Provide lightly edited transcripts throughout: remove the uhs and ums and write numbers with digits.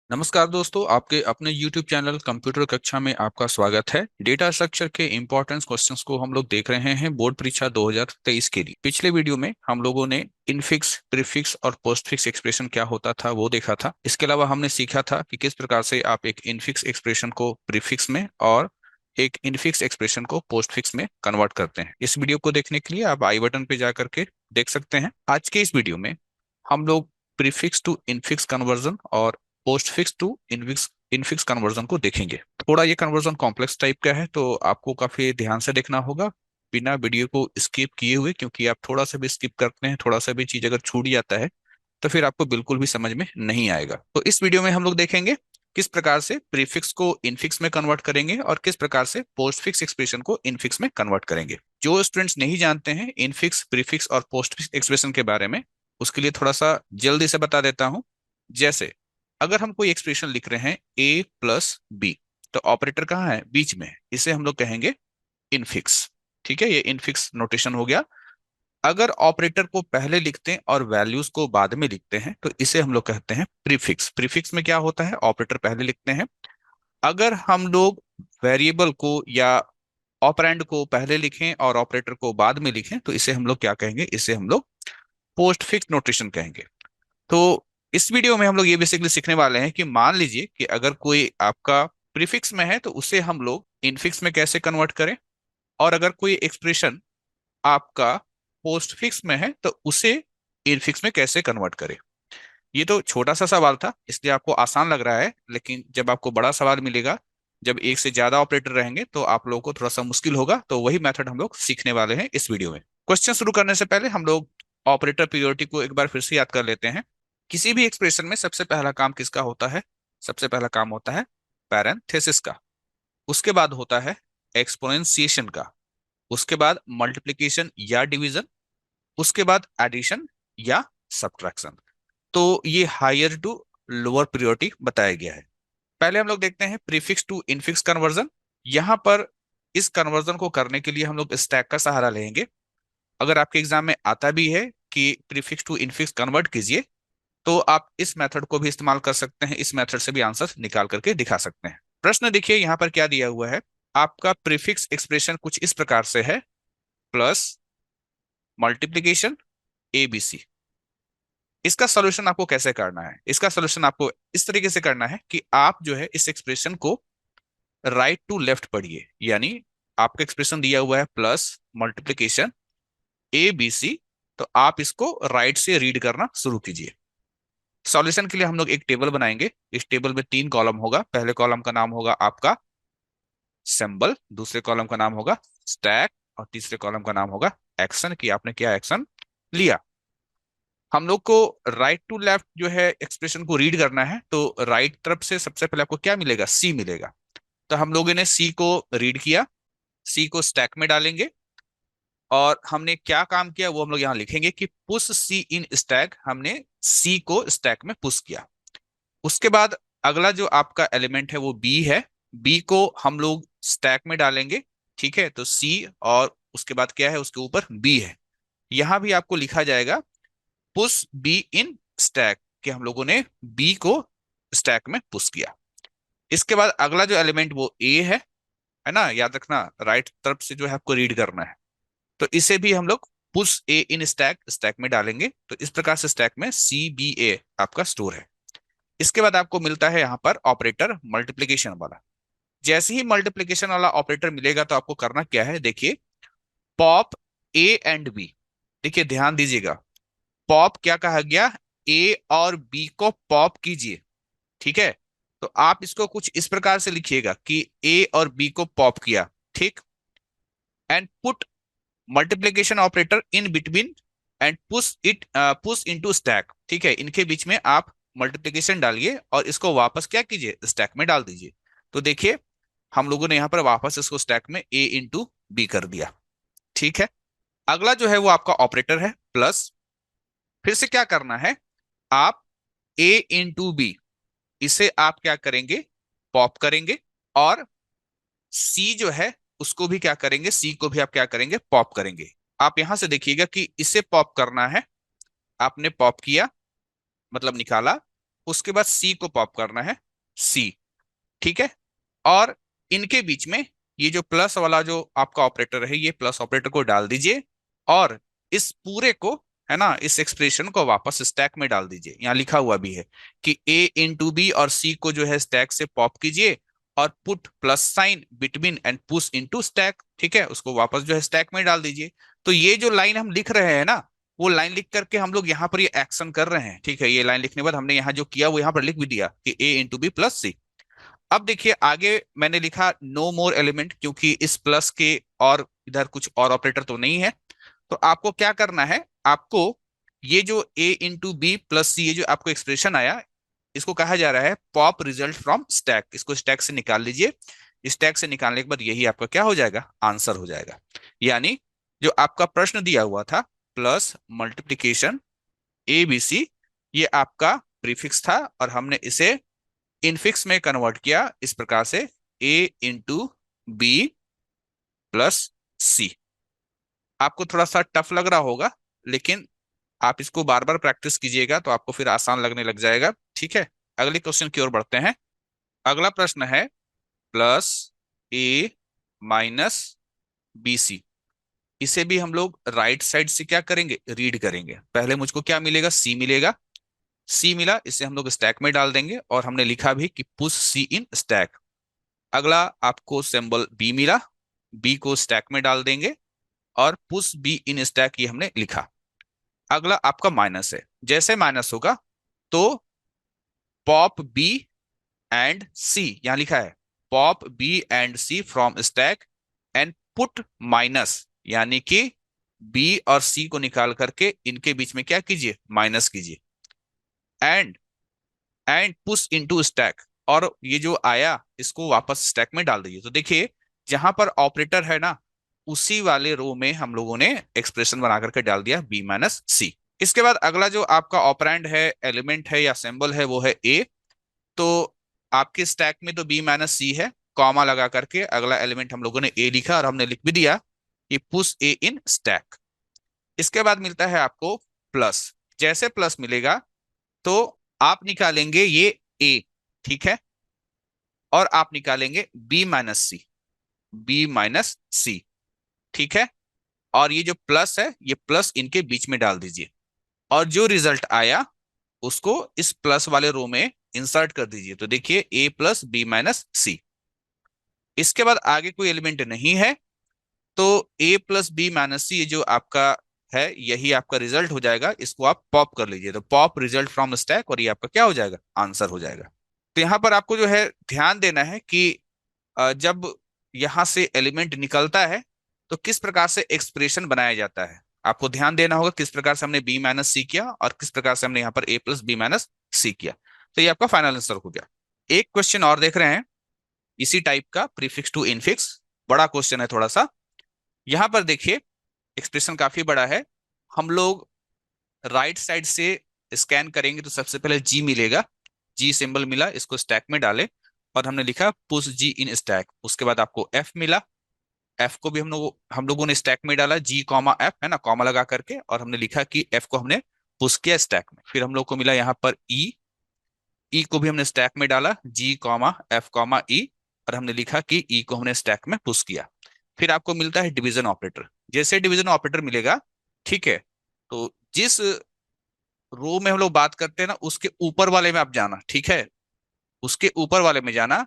नमस्कार दोस्तों, आपके अपने YouTube चैनल कंप्यूटर कक्षा में आपका स्वागत है। डेटा स्ट्रक्चर के इंपॉर्टेंस क्वेश्चंस को हम लोग देख रहे हैं बोर्ड परीक्षा 2023 के लिए। पिछले वीडियो में हम लोगों ने इनफिक्स, प्रीफिक्स और पोस्टफिक्स एक्सप्रेशन क्या होता था वो देखा था। इसके अलावा हमने सीखा था कि किस प्रकार से आप एक इनफिक्स एक्सप्रेशन को प्रीफिक्स में और एक इनफिक्स एक्सप्रेशन को पोस्टफिक्स में कन्वर्ट करते हैं। इस वीडियो को देखने के लिए आप आई बटन पे जा करके देख सकते हैं। आज के इस वीडियो में हम लोग प्रीफिक्स टू इनफिक्स कन्वर्जन और postfix to infix infix conversion को देखेंगे। थोड़ा ये कन्वर्जन कॉम्प्लेक्स टाइप का है, तो आपको काफी ध्यान से देखना होगा बिना वीडियो को स्किप किए हुए, क्योंकि आप थोड़ा सा भी स्किप करते हैं, थोड़ा सा भी चीज अगर छूट जाता है तो फिर आपको बिल्कुल भी समझ में नहीं आएगा। तो इस वीडियो में हम लोग देखेंगे किस प्रकार से प्रीफिक्स को इनफिक्स में कन्वर्ट करेंगे और किस प्रकार से पोस्टफिक्स एक्सप्रेशन को इनफिक्स में कन्वर्ट करेंगे। जो स्टूडेंट्स नहीं जानते हैं इनफिक्स, प्रीफिक्स और पोस्टफिक्स एक्सप्रेशन के बारे में, उसके लिए थोड़ा सा जल्दी से बता देता हूं। जैसे अगर हम कोई एक्सप्रेशन लिख रहे हैं a प्लस बी, तो ऑपरेटर कहाँ है? बीच में है। इसे हम लोग कहेंगे इनफिक्स। ठीक है, ये इनफिक्स नोटेशन हो गया। अगर ऑपरेटर को पहले लिखते हैं और वैल्यूज को बाद में लिखते हैं तो इसे हम लोग कहते हैं प्रीफिक्स। प्रीफिक्स में क्या होता है? ऑपरेटर पहले लिखते हैं। अगर हम लोग वेरिएबल को या ऑपरेंड को पहले लिखें और ऑपरेटर को बाद में लिखें तो इसे हम लोग क्या कहेंगे? इसे हम लोग पोस्टफिक्स नोटेशन कहेंगे। तो इस वीडियो में हम लोग ये बेसिकली सीखने वाले हैं कि मान लीजिए कि अगर कोई आपका प्रीफिक्स में है तो उसे हम लोग इनफिक्स में कैसे कन्वर्ट करें, और अगर कोई एक्सप्रेशन आपका पोस्टफिक्स में है तो उसे इनफिक्स में कैसे कन्वर्ट करें। ये तो छोटा सा सवाल था, इसलिए आपको आसान लग रहा है, लेकिन जब आपको बड़ा सवाल मिलेगा, जब एक से ज्यादा ऑपरेटर रहेंगे तो आप लोगों को थोड़ा सा मुश्किल होगा। तो वही मेथड हम लोग सीखने वाले हैं इस वीडियो में। क्वेश्चन शुरू करने से पहले हम लोग ऑपरेटर प्रियोरिटी को एक बार फिर से याद कर लेते हैं। किसी भी एक्सप्रेशन में सबसे पहला काम किसका होता है? सबसे पहला काम होता है पैरेंथेसिस का। उसके बाद होता है एक्सपोनेंशिएशन का। उसके बाद मल्टीप्लिकेशन या डिवीजन। उसके बाद एडिशन या सब्ट्रैक्शन। तो ये हायर टू लोअर प्रियोरिटी बताया गया है। पहले हम लोग देखते हैं प्रीफिक्स टू इनफिक्स कन्वर्जन। यहां पर इस कन्वर्जन को करने के लिए हम लोग स्टैक का सहारा लेंगे। अगर आपके एग्जाम में आता भी है कि प्रीफिक्स टू इनफिक्स कन्वर्ट कीजिए, तो आप इस मेथड को भी इस्तेमाल कर सकते हैं। इस मेथड से भी आंसर निकाल करके दिखा सकते हैं। प्रश्न देखिए यहाँ पर क्या दिया हुआ है। आपका प्रीफिक्स एक्सप्रेशन कुछ इस प्रकार से है, प्लस मल्टीप्लीकेशन ABC। इसका सॉल्यूशन आपको कैसे करना है? इसका सॉल्यूशन आपको इस तरीके से करना है कि आप जो है इस एक्सप्रेशन को राइट टू लेफ्ट पढ़िए। यानी आपका एक्सप्रेशन दिया हुआ है प्लस मल्टीप्लीकेशन ABC, तो आप इसको राइट से रीड करना शुरू कीजिए। सॉल्यूशन के लिए हम लोग एक टेबल बनाएंगे। इस टेबल में 3 कॉलम होगा। पहले कॉलम का नाम होगा आपका सिंबल, दूसरे कॉलम का नाम होगा स्टैक, और तीसरे कॉलम का नाम होगा एक्शन, कि आपने क्या एक्शन लिया। हम लोग को राइट टू लेफ्ट जो है एक्सप्रेशन को रीड करना है, तो राइट तरफ से सबसे पहले आपको क्या मिलेगा? C मिलेगा। तो हम लोगों ने C को रीड किया, C को स्टैक में डालेंगे, और हमने क्या काम किया वो हम लोग यहाँ लिखेंगे कि पुश C इन स्टैक। हमने C को स्टैक में पुश किया। उसके बाद अगला जो आपका एलिमेंट है वो B है। B को हम लोग स्टैक में डालेंगे। ठीक है, तो C और उसके बाद क्या है? उसके ऊपर B है। यहां भी आपको लिखा जाएगा पुश B इन स्टैक, कि हम लोगों ने B को स्टैक में पुश किया। इसके बाद अगला जो एलिमेंट वो A है ना? याद रखना, राइट तरफ से जो है आपको रीड करना है। तो इसे भी हम लोग push A in stack stack में डालेंगे। तो इस प्रकार से स्टैक में CBA आपका स्टोर है। इसके बाद आपको मिलता है यहाँ पर ऑपरेटर मल्टीप्लीकेशन वाला। जैसे ही मल्टीप्लीकेशन वाला ऑपरेटर मिलेगा तो आपको करना क्या है? देखिए, पॉप A एंड B। देखिए ध्यान दीजिएगा, पॉप क्या कहा गया? A और B को पॉप कीजिए। ठीक है, तो आप इसको कुछ इस प्रकार से लिखिएगा कि A और B को पॉप किया। ठीक, and put multiplication operator in between and push into stack. ठीक है, इनके बीच में आप मल्टीप्लीकेशन डालिए और इसको वापस क्या कीजिए? स्टैक में डाल दीजिए। तो देखिए, हम लोगों ने यहाँ पर वापस इसको स्टैक में A इंटू B कर दिया। ठीक है, अगला जो है वो आपका ऑपरेटर है प्लस। फिर से क्या करना है? आप A इंटू B, इसे आप क्या करेंगे? पॉप करेंगे। और C जो है उसको भी क्या करेंगे? C को भी आप क्या करेंगे? पॉप करेंगे। आप यहां से देखिएगा कि इसे पॉप करना है। आपने पॉप किया, मतलब निकाला। उसके बाद सी को पॉप करना है, सी, ठीक है। और इनके बीच में ये जो प्लस वाला जो आपका ऑपरेटर है, ये प्लस ऑपरेटर को डाल दीजिए, और इस पूरे को, है ना, इस एक्सप्रेशन को वापस स्टैक में डाल दीजिए। यहाँ लिखा हुआ भी है कि ए इंटू बी और सी को जो है स्टैक से पॉप कीजिए, और put plus sign between and push into stack, ठीक है, उसको वापस जो है स्टैक में डाल दीजिए। तो ये जो लाइन हम लिख रहे हैं ना, वो लाइन लिख करके हम लोग यहाँ पर ये एक्शन कर रहे हैं, ठीक है। ये लाइन लिखने के बाद हमने यहाँ जो किया वो यहाँ पर लिख भी दिया कि ए इंटू बी प्लस सी। अब देखिए आगे मैंने लिखा नो मोर एलिमेंट, क्योंकि इस प्लस के और इधर कुछ और ऑपरेटर तो नहीं है। तो आपको क्या करना है, आपको ये जो a इंटू बी प्लस सी, ये जो आपको एक्सप्रेशन आया, इसको कहा जा रहा है पॉप रिजल्ट फ्रॉम स्टैक। इसको स्टैक से निकाल लीजिए। स्टैक से निकालने के बाद यही आपका क्या हो जाएगा, आंसर हो जाएगा। यानी जो आपका प्रश्न दिया हुआ था plus multiplication A B C, ये आपका प्रीफिक्स था, और हमने इसे इनफिक्स में कन्वर्ट किया इस प्रकार से, ए इंटू बी प्लस सी। आपको थोड़ा सा टफ लग रहा होगा, लेकिन आप इसको बार बार प्रैक्टिस कीजिएगा तो आपको फिर आसान लगने लग जाएगा, ठीक है। अगले क्वेश्चन की ओर बढ़ते हैं। अगला प्रश्न है प्लस ए माइनस बी सी। इसे भी हम लोग राइट साइड से क्या करेंगे, रीड करेंगे। पहले मुझको क्या मिलेगा, सी मिलेगा। सी मिला, इसे हम लोग स्टैक में डाल देंगे, और हमने लिखा भी कि पुश सी इन स्टैक। अगला आपको सिंबल बी मिला, बी को स्टैक में डाल देंगे, और पुश बी इन स्टैक, ये हमने लिखा। अगला आपका माइनस है। जैसे माइनस होगा तो पॉप बी एंड सी, यहां लिखा है pop B and C from stack and put minus, यानी कि बी और सी को निकाल करके इनके बीच में क्या कीजिए, माइनस कीजिए। And and push into stack, और ये जो आया इसको वापस स्टैक में डाल दीजिए। तो देखिए जहां पर ऑपरेटर है ना, उसी वाले रो में हम लोगों ने एक्सप्रेशन बना करके डाल दिया बी माइनस सी। इसके बाद अगला जो आपका ऑपरेंड है, एलिमेंट है या सिंबल है, वो है ए। तो आपके स्टैक में तो बी माइनस सी है, कॉमा लगा करके अगला एलिमेंट हम लोगों ने ए लिखा, और हमने लिख भी दिया कि पुश ए इन स्टैक। इसके बाद मिलता है आपको प्लस। जैसे प्लस मिलेगा तो आप निकालेंगे ये ए, ठीक है, और आप निकालेंगे बी माइनस सी, बी माइनस सी, ठीक है। और ये जो प्लस है, ये प्लस इनके बीच में डाल दीजिए, और जो रिजल्ट आया उसको इस प्लस वाले रो में इंसर्ट कर दीजिए। तो देखिए ए प्लस बी माइनस सी। इसके बाद आगे कोई एलिमेंट नहीं है, तो ए प्लस बी माइनस सी, ये जो आपका है यही आपका रिजल्ट हो जाएगा। इसको आप पॉप कर लीजिए, तो पॉप रिजल्ट फ्रॉम स्टैक, और ये आपका क्या हो जाएगा, आंसर हो जाएगा। तो यहाँ पर आपको जो है ध्यान देना है कि जब यहाँ से एलिमेंट निकलता है तो किस प्रकार से एक्सप्रेशन बनाया जाता है। आपको ध्यान देना होगा किस प्रकार से हमने बी माइनस सी किया, और किस प्रकार से हमने यहाँ पर ए प्लस बी माइनस सी किया। तो ये आपका फाइनल आंसर हो गया। एक क्वेश्चन और देख रहे हैं इसी टाइप का, प्रीफिक्स टू इनफिक्स। बड़ा क्वेश्चन है थोड़ा सा। यहाँ पर देखिए एक्सप्रेशन काफी बड़ा है। हम लोग राइट साइड से स्कैन करेंगे तो सबसे पहले जी मिलेगा, जी सिंबल मिला, इसको स्टैक में डाले, और हमने लिखा पुश जी इन स्टैक। उसके बाद आपको एफ मिला, एफ को भी हम लोगों ने स्टैक में डाला, जी कॉमा एफ, है ना, कॉमा लगा करके, और हमने लिखा कि एफ को हमने पुश किया स्टैक में। फिर हम लोग को मिला यहाँ पर ई, ई को भी हमने स्टैक में डाला, जी कॉमा एफ कॉमा ई, और हमने लिखा कि ई को हमने स्टैक में पुश किया। फिर आपको मिलता है डिवीजन ऑपरेटर। जैसे डिवीजन ऑपरेटर मिलेगा, ठीक है, तो जिस रो में हम लोग बात करते हैं ना, उसके ऊपर वाले में आप जाना, ठीक है, उसके ऊपर वाले में जाना।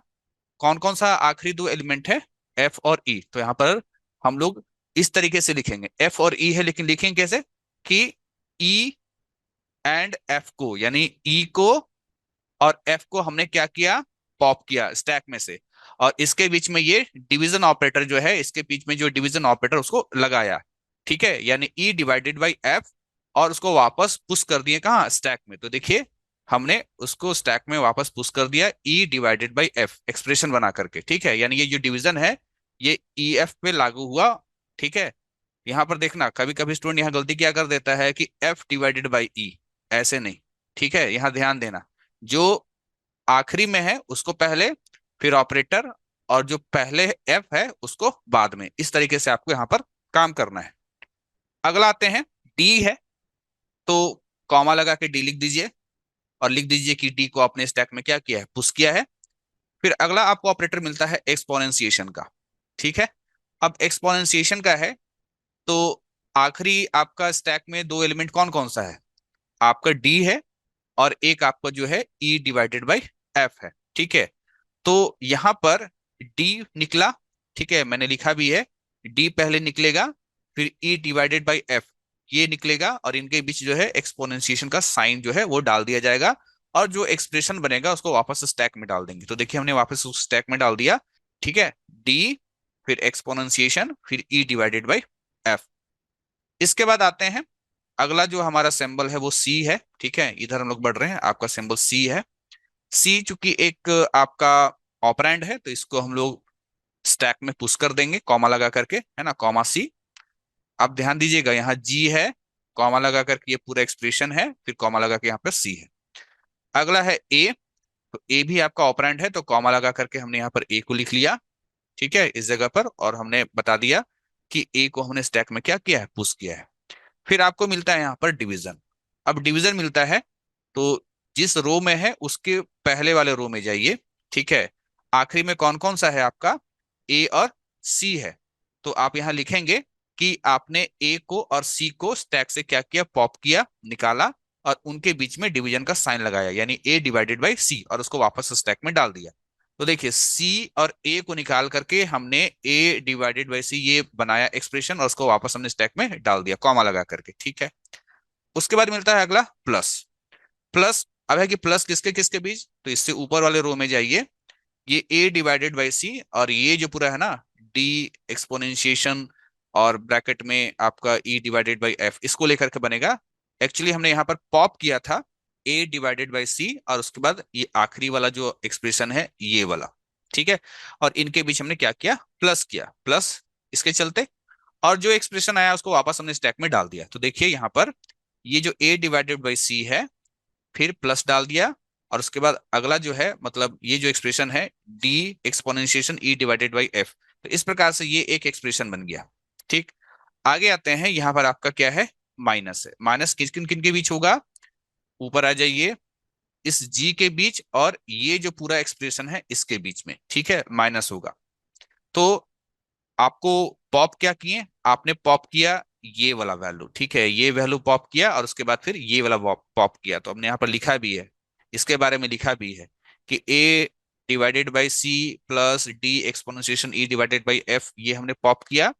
कौन कौन सा आखिरी दो एलिमेंट है, एफ और ई। तो यहाँ पर हम लोग इस तरीके से लिखेंगे, एफ और ई है, लेकिन लिखेंगे कैसे कि ई एंड एफ को, यानी ई को और एफ को हमने क्या किया, पॉप किया स्टैक में से, और इसके बीच में ये डिवीजन ऑपरेटर जो है, इसके बीच में जो डिवीजन ऑपरेटर उसको लगाया, ठीक है, यानी ई डिवाइडेड बाई एफ, और उसको वापस पुश कर दिए कहाँ, स्टैक में। तो देखिए हमने उसको स्टैक में वापस पुश कर दिया ई डिवाइडेड बाई एफ एक्सप्रेशन बना करके, ठीक है। यानी ये जो डिवीजन है ये ई एफ पे लागू हुआ, ठीक है। यहाँ पर देखना कभी कभी स्टूडेंट यहाँ गलती क्या कर देता है कि एफ डिवाइडेड बाई ई, ऐसे नहीं, ठीक है, यहाँ ध्यान देना। जो आखिरी में है उसको पहले, फिर ऑपरेटर, और जो पहले एफ है उसको बाद में। इस तरीके से आपको यहाँ पर काम करना है। अगला आते हैं डी है, तो कॉमा लगा के डी लिख दीजिए, और लिख दीजिए कि डी को आपने स्टैक में क्या किया है, पुश किया है। फिर अगला आपको ऑपरेटर मिलता है एक्सपोनेंशिएशन का। ठीक है, अब एक्सपोनेंशिएशन का है तो आखिरी आपका स्टैक में दो एलिमेंट कौन कौन सा है, आपका डी है और एक आपका जो है ई डिवाइडेड बाई एफ है। ठीक है, तो यहां पर डी निकला, ठीक है, मैंने लिखा भी है, डी पहले निकलेगा, फिर ई डिवाइडेड बाई एफ ये निकलेगा, और इनके बीच जो है एक्सपोनेंशिएशन का साइन जो है वो डाल दिया जाएगा, और जो एक्सप्रेशन बनेगा उसको वापस स्टैक में डाल देंगे। तो देखिए हमने वापस उस स्टैक में डाल दिया। ठीक है, डी, फिर एक्सपोनेंशिएशन, फिर ई डिवाइडेड बाई एफ। इसके बाद आते हैं, अगला जो हमारा सिंबल है वो सी है। ठीक है, इधर हम लोग बढ़ रहे हैं, आपका सिंबल सी है। सी चूंकि एक आपका ऑपरेंड है तो इसको हम लोग स्टैक में पुश कर देंगे कॉमा लगा करके, है ना, कॉमा सी। अब ध्यान दीजिएगा यहाँ जी है, कॉमा लगा करके ये पूरा एक्सप्रेशन है, फिर कॉमा लगा के यहाँ पर सी है। अगला है ए, तो ए भी आपका ऑपरेंड है तो कॉमा लगा करके हमने यहाँ पर ए को लिख लिया। ठीक है, इस जगह पर, और हमने बता दिया कि ए को हमने स्टैक में क्या किया है, पुश किया है। फिर आपको मिलता है यहाँ पर डिवीजन। अब डिवीजन मिलता है तो जिस रो में है उसके पहले वाले रो में जाइए। ठीक है, आखिरी में कौन कौन सा है आपका, ए और सी है। तो आप यहाँ लिखेंगे कि आपने ए को और सी को स्टैक से क्या किया, पॉप किया, निकाला, और उनके बीच में डिवीजन का साइन लगाया, यानी ए डिवाइडेड बाई सी, और उसको वापस स्टैक में डाल दिया। तो देखिए सी और ए को निकाल करके हमने ए डिवाइडेड बाई सी ये बनाया एक्सप्रेशन, और उसको वापस हमने स्टैक में डाल दिया कॉमा लगा करके। ठीक है, उसके बाद मिलता है अगला प्लस। प्लस, अब है कि प्लस किसके किसके बीच, तो इससे ऊपर वाले रो में जाइए, ये ए डिवाइडेड बाई सी, और ये जो पूरा है ना डी एक्सपोनेंशिएशन, और ब्रैकेट में आपका ई डिवाइडेड बाई एफ, इसको लेकर के बनेगा। एक्चुअली हमने यहाँ पर पॉप किया था ए डिवाइडेड बाई सी, और उसके बाद ये आखिरी वाला जो एक्सप्रेशन है ये वाला। ठीक है, और इनके बीच हमने क्या किया, प्लस किया, प्लस इसके चलते, और जो एक्सप्रेशन आया उसको वापस हमने स्टैक में डाल दिया। तो देखिए यहाँ पर ये जो ए डिवाइडेड बाई सी है, फिर प्लस डाल दिया, और उसके बाद अगला जो है, मतलब ये जो एक्सप्रेशन है D exponentiation E divided by F, तो इस प्रकार से ये एक एक्सप्रेशन बन गया। ठीक, आगे आते हैं, यहाँ पर आपका क्या है, माइनस है। माइनस किन किन किन के बीच होगा, ऊपर आ जाइए, इस जी के बीच और ये जो पूरा एक्सप्रेशन है इसके बीच में। ठीक है, माइनस होगा। तो आपको पॉप क्या किए, आपने पॉप किया ये वाला वैल्यू। ठीक है, ये वैल्यू पॉप किया, और उसके बाद फिर ये वाला पॉप किया। तो हमने यहाँ पर लिखा भी है, इसके बारे में लिखा भी है कि A divided by C plus D exponentiation E divided by F, ये हमने पॉप किया,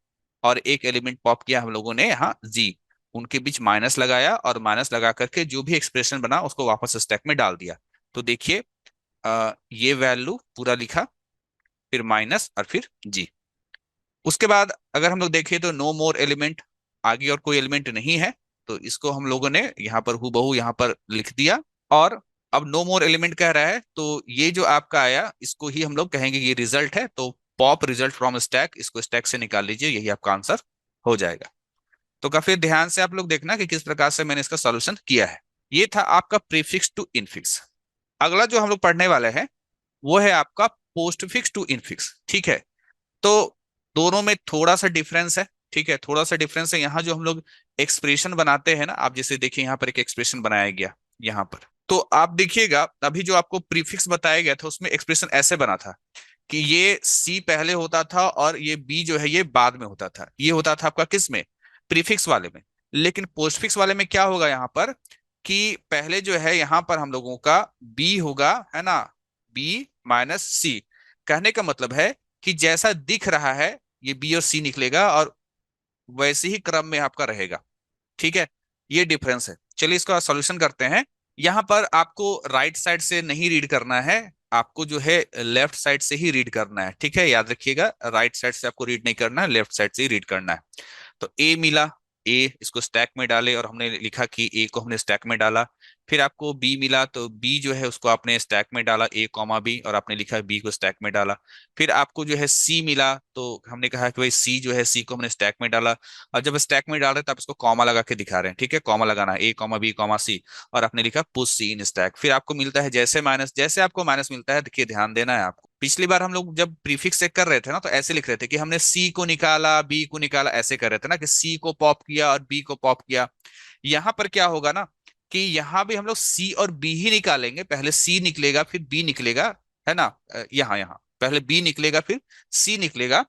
और एक एलिमेंट पॉप किया हम लोगों ने यहाँ जी, उनके बीच माइनस लगाया, और माइनस लगा करके जो भी एक्सप्रेशन बना उसको वापस स्टैक में डाल दिया। तो देखिए ये वैल्यू पूरा लिखा, फिर माइनस, और फिर जी। उसके बाद अगर हम लोग देखें तो नो मोर एलिमेंट, आगे और कोई एलिमेंट नहीं है, तो इसको हम लोगों ने यहाँ पर हूबहू यहाँ पर लिख दिया। और अब नो मोर एलिमेंट कह रहा है तो ये जो आपका आया इसको ही हम लोग कहेंगे ये रिजल्ट है, तो पॉप रिजल्ट फ्रॉम स्टैक, इसको स्टैक से निकाल लीजिए, यही आपका आंसर हो जाएगा। तो काफी ध्यान से आप लोग देखना कि किस प्रकार से मैंने इसका सॉल्यूशन किया है। ये था आपका प्रीफिक्स टू इनफिक्स। अगला जो हम लोग पढ़ने वाले हैं वो है आपका पोस्टफिक्स टू इनफिक्स। ठीक है, तो दोनों में थोड़ा सा डिफरेंस है। ठीक है, थोड़ा सा डिफरेंस है। यहाँ जो हम लोग एक्सप्रेशन बनाते हैं ना, आप जैसे देखिए यहाँ पर एक एक्सप्रेशन बनाया गया यहाँ पर, तो आप देखिएगा अभी जो आपको प्रीफिक्स बताया गया था उसमें एक्सप्रेशन ऐसे बना था कि ये सी पहले होता था और ये बी जो है ये बाद में होता था। ये होता था आपका किस में, प्रीफिक्स वाले में। लेकिन पोस्टफिक्स वाले में क्या होगा यहाँ पर कि पहले जो है यहाँ पर हम लोगों का बी होगा, है ना, बी माइनस सी। कहने का मतलब है कि जैसा दिख रहा है ये बी और सी निकलेगा, और वैसे ही क्रम में आपका रहेगा। ठीक है, ये डिफरेंस है। चलिए इसका सॉल्यूशन करते हैं। यहाँ पर आपको राइट साइड से नहीं रीड करना है, आपको जो है लेफ्ट साइड से ही रीड करना है। ठीक है, याद रखिएगा, राइट साइड से आपको रीड नहीं करना है, लेफ्ट साइड से ही रीड करना है। तो ए मिला, ए इसको स्टैक में डाले, और हमने लिखा कि ए को हमने स्टैक में डाला। फिर आपको बी मिला तो बी जो है उसको आपने स्टैक में डाला, ए कॉमा बी, और आपने लिखा बी को स्टैक में डाला। फिर आपको जो है सी मिला तो हमने कहा कि भाई सी जो है सी को हमने स्टैक में डाला, और जब स्टैक में डाल रहे हैं तो आप इसको कॉमा लगा के दिखा रहे हैं। ठीक है, कॉमा लगाना है, ए कॉमा बी कॉमा सी, और आपने लिखा पुश सी इन स्टैक। फिर आपको मिलता है जैसे माइनस, जैसे आपको माइनस मिलता है, देखिए ध्यान देना है आपको। पिछली बार हम लोग जब प्रीफिक्स चेक कर रहे थे ना तो ऐसे लिख रहे थे कि हमने सी को निकाला बी को निकाला, ऐसे कर रहे थे ना कि सी को पॉप किया और बी को पॉप किया। यहां पर क्या होगा ना कि यहाँ भी हम लोग सी और बी ही निकालेंगे, पहले सी निकलेगा फिर बी निकलेगा, है ना। यहाँ यहाँ पहले बी निकलेगा फिर सी निकलेगा,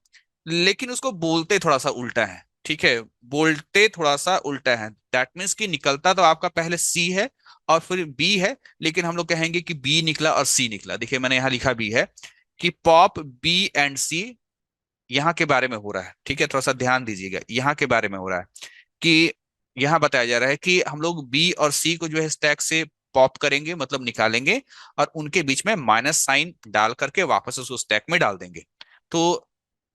लेकिन उसको बोलते थोड़ा सा उल्टा है, ठीक है। बोलते थोड़ा सा उल्टा है, दैट मीन्स कि निकलता तो आपका पहले सी है और फिर बी है, लेकिन हम लोग कहेंगे कि बी निकला और सी निकला। देखिए मैंने यहाँ लिखा भी है कि पॉप बी एंड सी, यहाँ के बारे में हो रहा है, ठीक है। थोड़ा सा ध्यान दीजिएगा, यहाँ के बारे में हो रहा है कि यहाँ बताया जा रहा है कि हम लोग बी और सी को जो है स्टैक से पॉप करेंगे, मतलब निकालेंगे, और उनके बीच में माइनस साइन डाल करके वापस उसको स्टैक में डाल देंगे। तो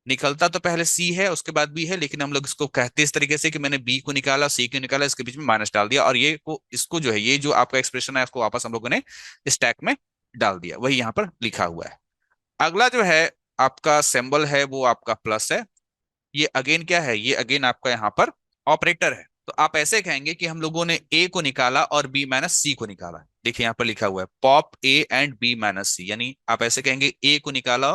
निकलता तो पहले सी है उसके बाद बी है, लेकिन हम लोग इसको कहते इस तरीके से कि मैंने बी को निकाला सी को निकाला, इसके बीच में माइनस डाल दिया, और ये को इसको जो है ये जो आपका एक्सप्रेशन है उसको वापस हम लोगों ने स्टैक में डाल दिया, वही यहाँ पर लिखा हुआ है। अगला जो है आपका सिंबल है वो आपका प्लस है। ये अगेन क्या है, ये अगेन आपका यहाँ पर ऑपरेटर है। तो आप ऐसे कहेंगे कि हम लोगों ने ए को निकाला और बी माइनस सी को निकाला। देखिए यहाँ पर लिखा हुआ है pop A and B minus C, यानी आप ऐसे कहेंगे ए को निकाला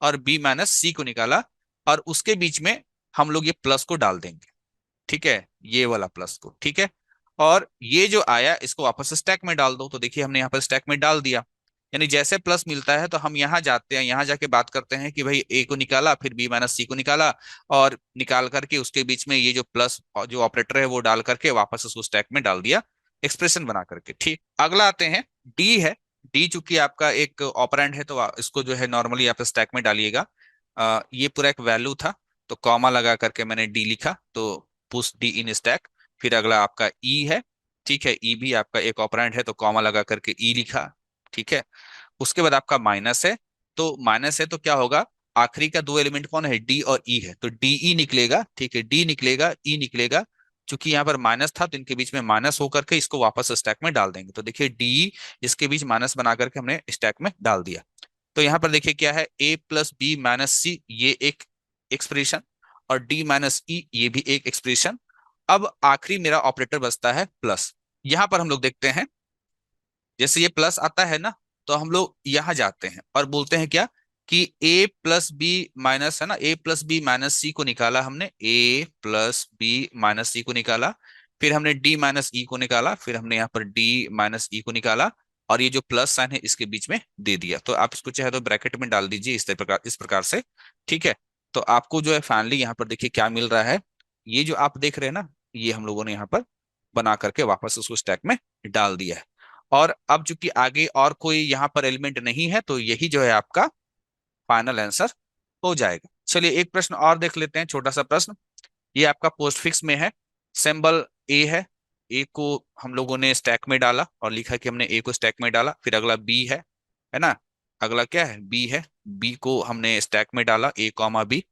और बी माइनस सी को निकाला, और उसके बीच में हम लोग ये प्लस को डाल देंगे, ठीक है, ये वाला प्लस को, ठीक है। और ये जो आया इसको वापस स्टैक में डाल दो। तो देखिए हमने यहाँ पर स्टैक में डाल दिया, यानी जैसे प्लस मिलता है तो हम यहाँ जाते हैं, यहाँ जाके बात करते हैं कि भाई ए को निकाला फिर बी माइनस सी को निकाला, और निकाल करके उसके बीच में ये जो प्लस जो ऑपरेटर है वो डाल करके वापस उसको स्टैक में डाल दिया एक्सप्रेशन बना करके, ठीक। अगला आते हैं डी है। डी चूंकि आपका एक ऑपरेंड है तो इसको जो है नॉर्मली आप स्टैक में डालिएगा। ये पूरा एक वैल्यू था तो कॉमा लगा करके मैंने डी लिखा, तो पुश डी इन स्टैक। फिर अगला आपका ई है, ठीक है, ई भी आपका एक ऑपरेंड है तो कॉमा लगा करके ई लिखा, ठीक है। उसके बाद आपका माइनस है, तो माइनस है तो क्या होगा, आखिरी का दो एलिमेंट कौन है, डी और ई है, तो डी ई निकलेगा, ठीक है, डी निकलेगा ई निकलेगा। चूंकि यहाँ पर माइनस था तो इनके बीच में माइनस होकर के इसको वापस स्टैक में डाल देंगे। तो देखिए डी इसके बीच माइनस बना करके हमने स्टैक में डाल दिया। तो यहाँ पर देखिए क्या है, ए प्लस बी माइनस सी ये एक एक्सप्रेशन, और डी माइनस ई ये भी एक एक्सप्रेशन। अब आखिरी मेरा ऑपरेटर बचता है प्लस। यहाँ पर हम लोग देखते हैं जैसे ये प्लस आता है ना, तो हम लोग यहाँ जाते हैं और बोलते हैं क्या कि a प्लस बी माइनस, है ना, a प्लस बी माइनस सी को निकाला हमने, a प्लस बी माइनस सी को निकाला, फिर हमने d माइनस ई को निकाला, फिर हमने यहाँ पर d माइनस ई को निकाला, और ये जो प्लस साइन है इसके बीच में दे दिया। तो आप इसको चाहे तो ब्रैकेट में डाल दीजिए इस प्रकार से, ठीक है। तो आपको जो है फाइनली यहाँ पर देखिए क्या मिल रहा है, ये जो आप देख रहे हैं ना, ये हम लोगों ने यहाँ पर बना करके वापस उसको स्टैक में डाल दिया है। और अब चूंकि आगे और कोई यहाँ पर एलिमेंट नहीं है तो यही जो है आपका फाइनल आंसर हो जाएगा। चलिए एक प्रश्न और देख लेते हैं, छोटा सा प्रश्न। ये आपका पोस्ट फिक्स में है, सिंबल ए है, ए को हम लोगों ने स्टैक में डाला और लिखा कि हमने ए को स्टैक में डाला। फिर अगला बी है ना, अगला क्या है, बी है, बी को हमने स्टैक में डाला, ए कॉमा बी।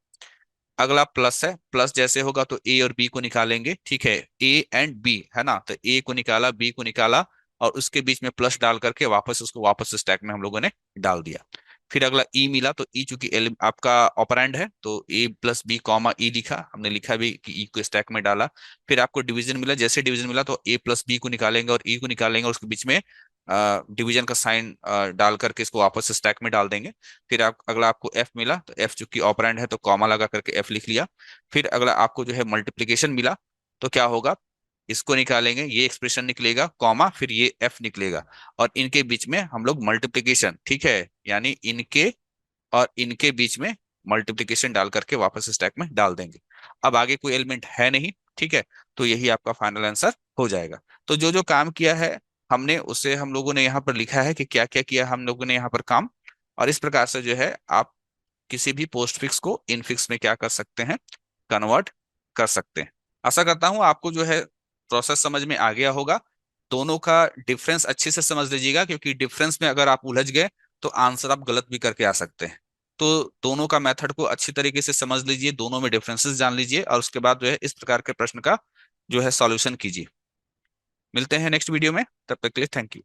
अगला प्लस है, प्लस जैसे होगा तो ए और बी को निकालेंगे, ठीक है, ए एंड बी, है ना, तो ए को निकाला बी को निकाला, और उसके बीच में प्लस डाल करके वापस उसको वापस स्टैक में हम लोगों ने डाल दिया। फिर अगला ई मिला, तो ई चूंकि आपका ऑपरेंड है तो ए प्लस बी कॉमा ई लिखा, हमने लिखा भी कि ई को स्टैक में डाला। फिर आपको डिवीजन मिला, जैसे डिवीजन मिला तो ए प्लस बी को निकालेंगे और ई को निकालेंगे, और उसके बीच में डिवीजन का साइन डाल करके इसको वापस स्टैक में डाल देंगे। फिर आप अगला आपको एफ मिला, तो एफ चूंकि ऑपरेंड है तो कॉमा लगा करके एफ लिख लिया। फिर अगला आपको जो है मल्टीप्लीकेशन मिला, तो क्या होगा, इसको निकालेंगे, ये एक्सप्रेशन निकलेगा, कॉमा फिर ये एफ निकलेगा, और इनके बीच में हम लोग मल्टीप्लीकेशन, ठीक है, यानी इनके और इनके बीच में मल्टीप्लीकेशन डाल करके वापस स्टैक में डाल देंगे। अब आगे कोई एलिमेंट है नहीं, ठीक है, तो यही आपका फाइनल आंसर हो जाएगा। तो जो जो काम किया है हमने उसे हम लोगों ने यहाँ पर लिखा है कि क्या क्या किया हम लोगों ने यहाँ पर काम, और इस प्रकार से जो है आप किसी भी पोस्ट फिक्स को इन फिक्स में क्या कर सकते हैं, कन्वर्ट कर सकते हैं। आशा करता हूं आपको जो है प्रोसेस समझ में आ गया होगा। दोनों का डिफरेंस अच्छे से समझ लीजिएगा, क्योंकि डिफरेंस में अगर आप उलझ गए तो आंसर आप गलत भी करके आ सकते हैं। तो दोनों का मेथड को अच्छी तरीके से समझ लीजिए, दोनों में डिफरेंसेस जान लीजिए, और उसके बाद जो है इस प्रकार के प्रश्न का जो है सॉल्यूशन कीजिए। मिलते हैं नेक्स्ट वीडियो में, तब तक के लिए थैंक यू।